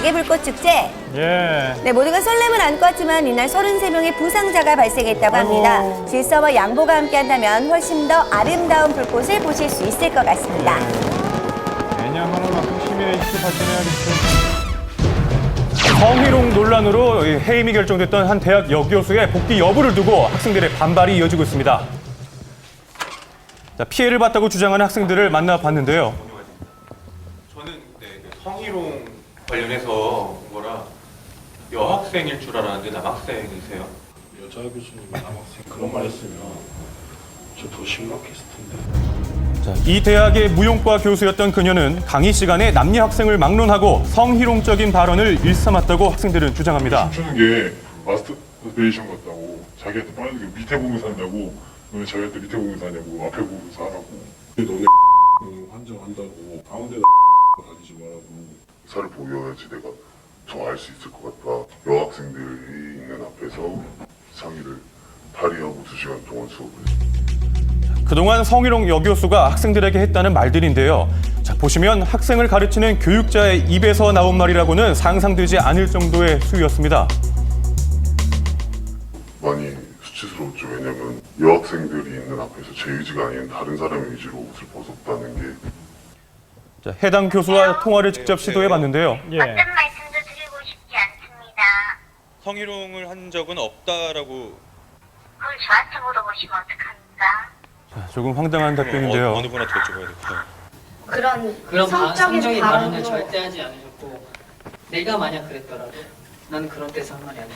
불꽃 축제. 예. 네, 모두가 설렘을 안고 왔지만 이날 33명의 부상자가 발생했다고 합니다. 질서와 양보가 함께한다면 훨씬 더 아름다운 불꽃을 보실 수 있을 것 같습니다. 내년 하나만큼 시민의 이슈 발전해야겠죠. 성희롱 논란으로 해임이 결정됐던 한 대학 여교수의 복귀 여부를 두고 학생들의 반발이 이어지고 있습니다. 자, 피해를 봤다고 주장하는 학생들을 만나봤는데요. 저는 성희롱 관련해서 뭐라 여학생일 줄 알았는데 남학생이세요? 여자 교수님이 남학생 그런 말 했으면 저 더 심각했을 텐데. 자, 이 대학의 무용과 교수였던 그녀는 강의 시간에 남녀 학생을 막론하고 성희롱적인 발언을 일삼았다고 학생들은 주장합니다. 춤추는 게 마스터베이션 같다고, 자기한테 빠르게 밑에 보면서 한다고, 너네 자기한테 밑에 보면서 하냐고, 앞에 보면서 하라고. 너네 환장한다고 가운데다 가지지 말라고. 사를 보여야지 내가 더 알 수 있을 것 같다. 여학생들이 있는 앞에서 상의를 발의하고 2시간 동안 수업을 했습니다. 그동안 성희롱 여교수가 학생들에게 했다는 말들인데요. 자, 보시면 학생을 가르치는 교육자의 입에서 나온 말이라고는 상상되지 않을 정도의 수위였습니다. 많이 수치스러웠죠. 왜냐면 여학생들이 있는 앞에서 제 의지가 아닌 다른 사람의 의지로 옷을 벗었다는 게. 자, 해당 교수와 통화를 직접 시도해봤는데요. 어떤 말씀도 드리고 싶지 않습니다. 성희롱을 한 적은 없다라고. 그걸 저한테 물어보시면 어떡합니까? 자, 조금 황당한 답변인데요. 어느 분한테 여쭤봐야겠다. 그런 성적인 발언을 발언으로 절대 하지 않으셨고 내가 만약 그랬더라도 나는 그런 데서 한 말이 아니야.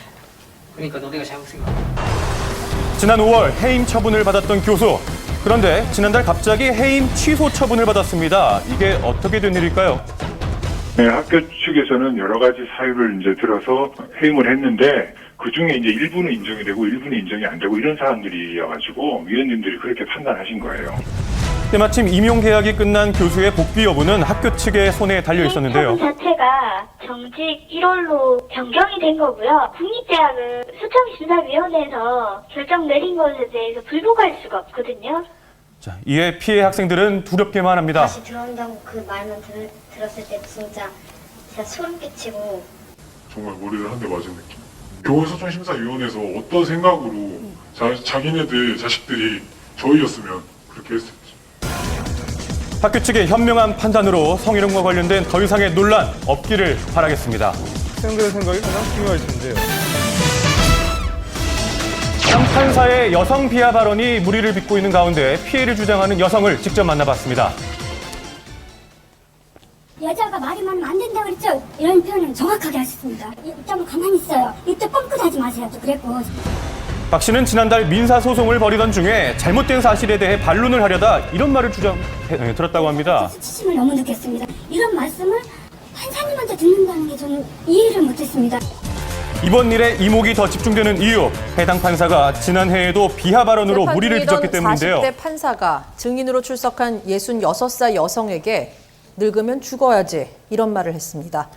그러니까 너네가 잘못 생각해. 지난 5월 해임 처분을 받았던 교수. 그런데 지난달 갑자기 해임 취소 처분을 받았습니다. 이게 어떻게 된 일일까요? 네, 학교 측에서는 여러 가지 사유를 이제 들어서 해임을 했는데 그 중에 이제 일부는 인정이 되고 일부는 인정이 안 되고 이런 사안들이어가지고 위원님들이 그렇게 판단하신 거예요. 때마침 임용 계약이 끝난 교수의 복귀 여부는 학교 측의 손에 달려 있었는데요. 처분 자체가 정직 1월로 변경이 된 거고요. 국립대학은 수청심사위원회에서 결정 내린 것에 대해서 불복할 수가 없거든요. 자, 이에 피해 학생들은 두렵게만 합니다. 다시 들어온다고 그 말만 들었을 때 진짜 소름 끼치고 정말 머리를 한 대 맞은 느낌. 교원소통심사위원회에서 어떤 생각으로 자기네들 자식들이 저희였으면 그렇게 했을지. 학교 측의 현명한 판단으로 성희롱과 관련된 더 이상의 논란 없기를 바라겠습니다. 학생들의 생각이 가장 중요할 텐데요. 한 판사의 여성 비하 발언이 물의를 빚고 있는 가운데 피해를 주장하는 여성을 직접 만나봤습니다. 여자가 말이 많으면 안 된다 그랬죠? 이런 표현은 정확하게 하셨습니다. 입장을 가만히 있어요. 입도 뻥끗하지 마세요. 또 그랬고. 박 씨는 지난달 민사소송을 벌이던 중에 잘못된 사실에 대해 반론을 하려다 이런 말을 들었다고 합니다. 수치심을 너무 느꼈습니다. 이런 말씀을 판사님한테 듣는다는 게 저는 이해를 못했습니다. 이번 일에 이목이 더 집중되는 이유, 해당 판사가 지난해에도 비하 발언으로 물의를 빚었기 때문인데요. 40대 판사가 증인으로 출석한 66살 여성에게 늙으면 죽어야지 이런 말을 했습니다.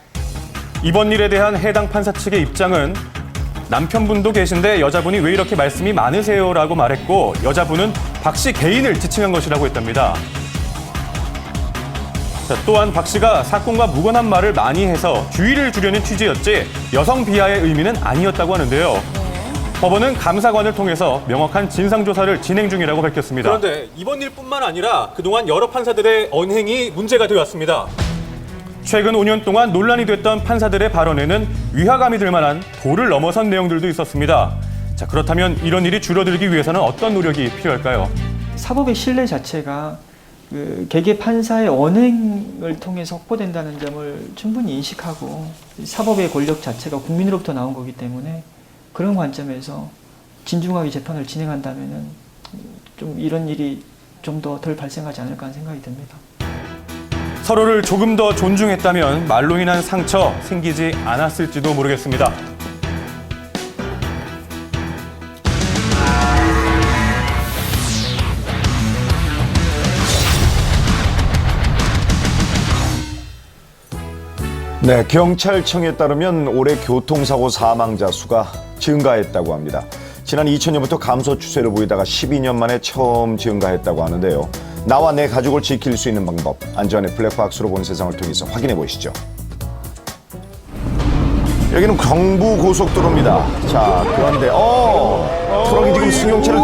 이번 일에 대한 해당 판사 측의 입장은 남편분도 계신데 여자분이 왜 이렇게 말씀이 많으세요라고 말했고 여자분은 박 씨 개인을 지칭한 것이라고 했답니다. 자, 또한 박 씨가 사건과 무관한 말을 많이 해서 주의를 주려는 취지였지 여성 비하의 의미는 아니었다고 하는데요. 법원은 감사관을 통해서 명확한 진상조사를 진행 중이라고 밝혔습니다. 그런데 이번 일뿐만 아니라 그동안 여러 판사들의 언행이 문제가 되었습니다. 최근 5년 동안 논란이 됐던 판사들의 발언에는 위화감이 들 만한 도를 넘어선 내용들도 있었습니다. 자, 그렇다면 이런 일이 줄어들기 위해서는 어떤 노력이 필요할까요? 사법의 신뢰 자체가 개개 판사의 언행을 통해서 확보된다는 점을 충분히 인식하고 사법의 권력 자체가 국민으로부터 나온 거기 때문에 그런 관점에서 진중하게 재판을 진행한다면은 좀 이런 일이 좀 더 덜 발생하지 않을까 하는 생각이 듭니다. 서로를 조금 더 존중했다면 말로 인한 상처 생기지 않았을지도 모르겠습니다. 네, 경찰청에 따르면 올해 교통사고 사망자 수가 증가했다고 합니다. 지난 2000년부터 감소 추세를 보이다가 12년 만에 처음 증가했다고 하는데요. 나와 내 가족을 지킬 수 있는 방법, 안전의 블랙박스로 본 세상을 통해서 확인해 보시죠. 여기는 경부고속도로입니다. 자, 그런데 트럭이 지금 승용차를